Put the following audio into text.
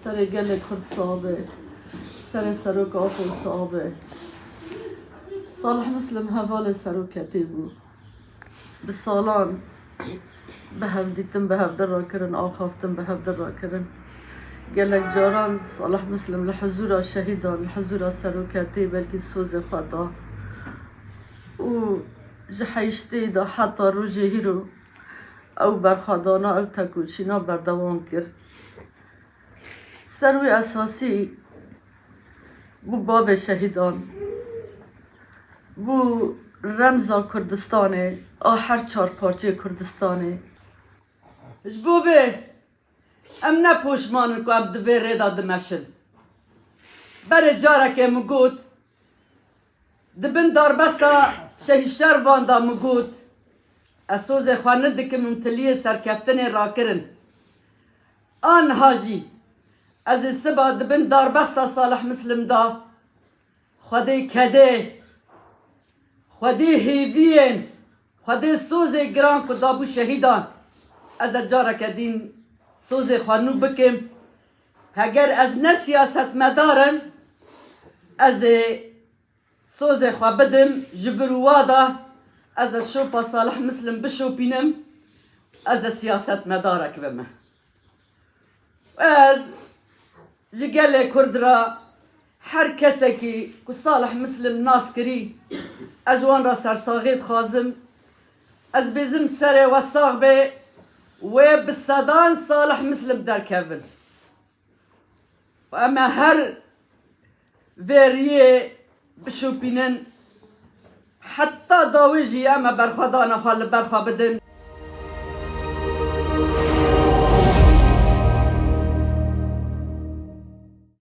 سر گل کرد صابه سر سروک آفل صابه صالح مسلم حوال سروکتی بود به سالان به هم دیدم به هم در کرن آخافتم به هم در کرن گلک جاران صالح مسلم لحضور شهیدان لحضور سروکتی بلکی سوز خدا و جحیشتی دا حتی روژه هیرو او برخادانا او تکوچینا بردوام کرد سروی اساسی بو باب شهیدان بو رمزا کردستانه آخر چار پارچه کردستانه جبو به ام نپوشمانن که اب دوی ریدا دمشن بر جارک مگود دبن داربستا شهیشتر واندا مگود اسوز خوانه دکم ممتلی سرکفتن را کرن آن حاجی از سبا دبن داربستا صالح مسلم دا خودی کده خودی هیوین خودی سوز گران که دابو شهیدان از جارک دین سوز خوانو بکم اگر از نه سیاست مدارن از سوز خواه بدم جبروادا از شوپا صالح مسلم بشوپینم از سیاست مدارک بمه از جگل کرد را هر کسی که صالح مسلم ناس کری اجوان را سرساغید خوازم از بزم سر و ساغ به و بصدان صالح مسلم در کبن و اما هر وریه بشوپینن حتی داویجی اما برخوادان خال برخوا بدن